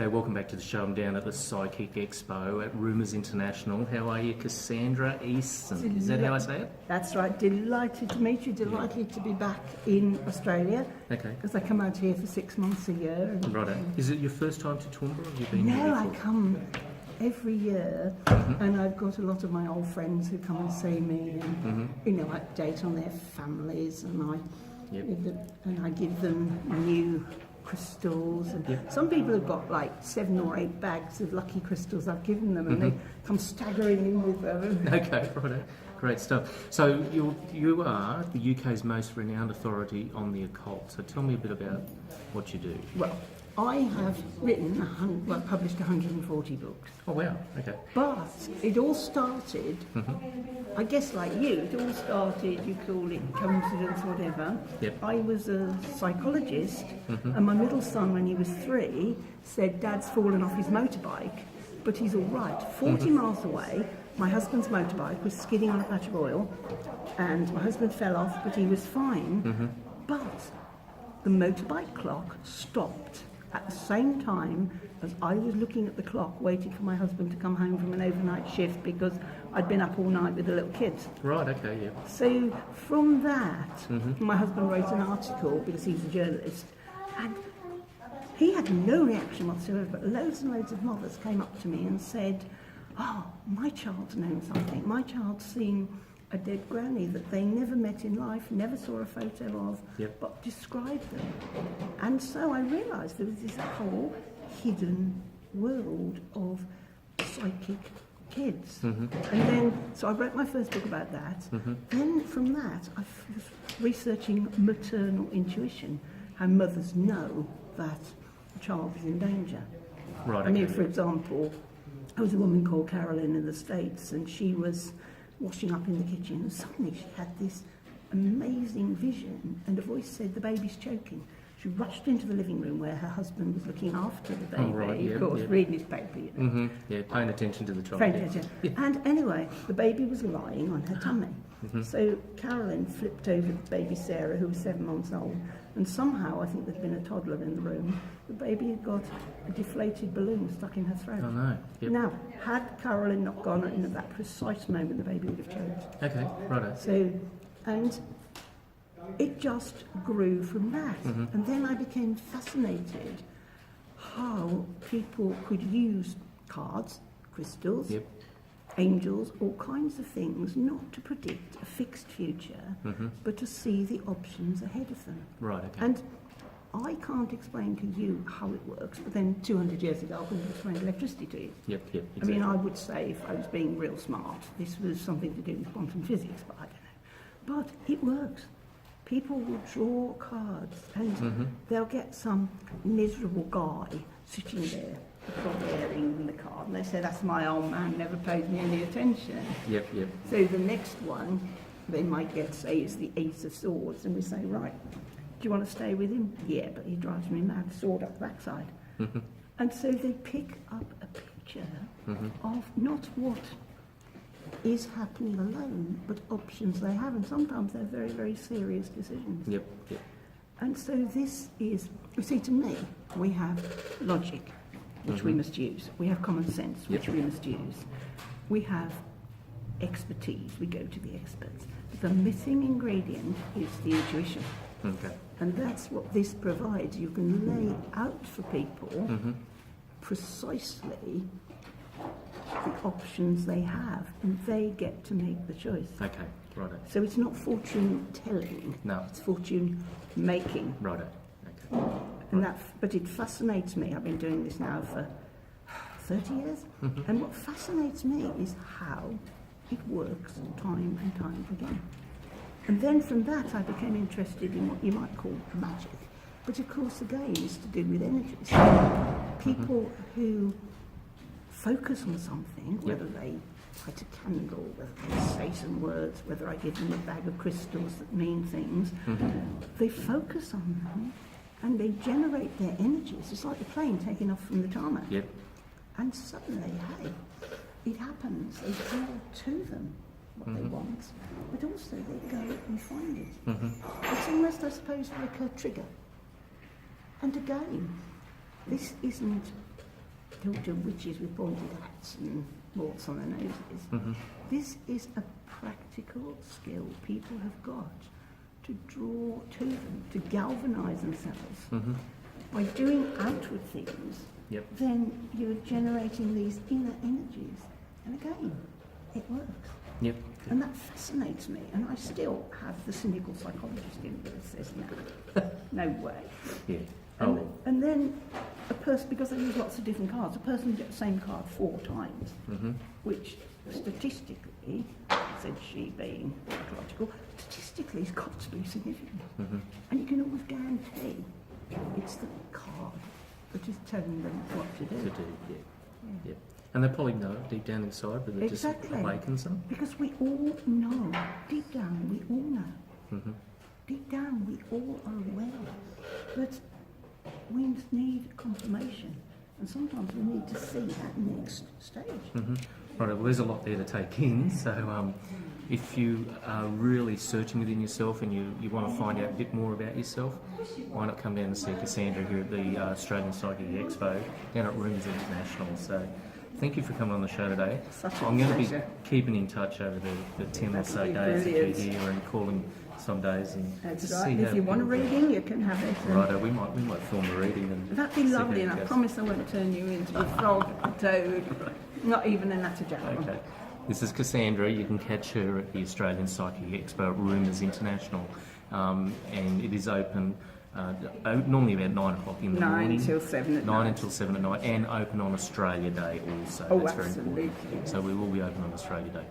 Okay, welcome back to the show. I'm down at the Psychic Expo at Rumours International. How are you, Cassandra Eason? Is that how I say it? That's right. Delighted to meet you. Delighted to be back in Australia. Okay. Because I come out here for 6 months a year. Righto. Is it your first time to Toowoomba, or have you been here No, before? I come every year, and I've got a lot of my old friends who come and see me, and update on their families, and I give them new crystals, and some people have got like 7 or 8 bags of lucky crystals I've given them, and they come staggering in with them. Okay, righto. Great stuff. So you are the UK's most renowned authority on the occult. So tell me a bit about what you do. Well, I have published 140 books. Oh wow, okay. But it all started, I guess like you, it all started, you call it coincidence, whatever. Yep. I was a psychologist, and my middle son, when he was 3, said, Dad's fallen off his motorbike, but he's all right. 40 miles away, my husband's motorbike was skidding on a patch of oil, and my husband fell off, but he was fine. But the motorbike clock stopped at the same time as I was looking at the clock, waiting for my husband to come home from an overnight shift because I'd been up all night with the little kids. Right, okay, yeah. So from that, my husband wrote an article, because he's a journalist, and he had no reaction whatsoever, but loads and loads of mothers came up to me and said, oh, my child's known something. My child's seen a dead granny that they never met in life, never saw a photo of, but described them. And so I realised there was this whole hidden world of psychic kids. And then, so I wrote my first book about that. Then from that, I was researching maternal intuition, how mothers know that a child is in danger. Right. I mean, for example, there was a woman called Carolyn in the States, and she was washing up in the kitchen, and suddenly she had this amazing vision, and a voice said, the baby's choking. She rushed into the living room where her husband was looking after the baby, of course, reading his paper. Yeah, paying attention to the child. Paying attention. And anyway, the baby was lying on her tummy. So Carolyn flipped over the baby Sarah, who was 7 months old, and somehow, I think there'd been a toddler in the room, the baby had got a deflated balloon stuck in her throat. Oh no. Yep. Now, had Carolyn not gone in at that precise moment, the baby would have choked. Okay, righto. So, and it just grew from that. And then I became fascinated how people could use cards, crystals, angels, all kinds of things, not to predict a fixed future, but to see the options ahead of them. Right, okay. And I can't explain to you how it works, but then 200 years ago I couldn't explain electricity to you. Yep, exactly. I mean, I would say, if I was being real smart, this was something to do with quantum physics, but I don't know. But it works. People will draw cards, and they'll get some miserable guy sitting there, staring the card, and they say, that's my old man, never pays me any attention. Yep. So the next one, they might get, say, is the Ace of Swords, and we say, right, do you want to stay with him? Yeah, but he drives me mad, sword up the backside. And so they pick up a picture of not what is happening alone, but options they have, and sometimes they're very, very serious decisions. Yep. And so this is, you see, to me, we have logic, which we must use. We have common sense, which we must use. We have expertise, we go to the experts. The missing ingredient is the intuition. Okay. And that's what this provides. You can lay out for people precisely the options they have, and they get to make the choice. Okay, righto. So it's not fortune telling. No. It's fortune making. Righto. Okay. And but it fascinates me. I've been doing this now for 30 years. And what fascinates me is how it works time and time again. And then from that I became interested in what you might call magic. But of course again it's to do with energies. People who focus on something, whether they light a candle, whether they say some words, whether I give them a bag of crystals that mean things, they focus on them and they generate their energies. It's like the plane taking off from the tarmac. And suddenly, hey, it happens. They draw to them what they want, but also they go and find it. It's almost, I suppose, like a trigger. And again, this isn't to witches with pointed hats and warts on their noses. Mm-hmm. This is a practical skill people have got to draw to them, to galvanise themselves. Mm-hmm. By doing outward things, Yep. then you're generating these inner energies. And again, it works. Yep. And that fascinates me. And I still have the cynical psychologist in me that says, no way. Yeah. And, Oh. and then a person, because I use lots of different cards, a person will get the same card 4 times, Mm-hmm. which statistically, said she being psychological, statistically has got to be significant. Mm-hmm. And you can always guarantee it's the card that is telling them what to do. To do. Yeah. Yep. And they probably know it deep down inside, but it Exactly. just awakens them. Because we all know, deep down we all know, Mm-hmm. deep down we all are aware that we need confirmation. And sometimes we need to see that next stage. Mm-hmm. Right, well, there's a lot there to take in. So if you are really searching within yourself and you want to find out a bit more about yourself, why not come down and see Cassandra here at the Australian Psychic Expo down at Rooms International. So thank you for coming on the show today. Such a I'm going to be pleasure. keeping in touch over the 10 or so That'd be days that you're brilliant. here and calling some days and That's just right. see If how you want a people- reading, you can have it. And Righto, we might film a reading and that'd be see how lovely, it and I goes. promise I won't turn you into a frog, a toad, not even a natterjackal. Okay. This is Cassandra. You can catch her at the Australian Psychic Expo at Rumours International, and it is open normally about 9 o'clock in the 9 morning. till 7 at 9 night. until 7 at night, and open on Australia Day also. Oh, That's very absolutely. important. So we will be open on Australia Day.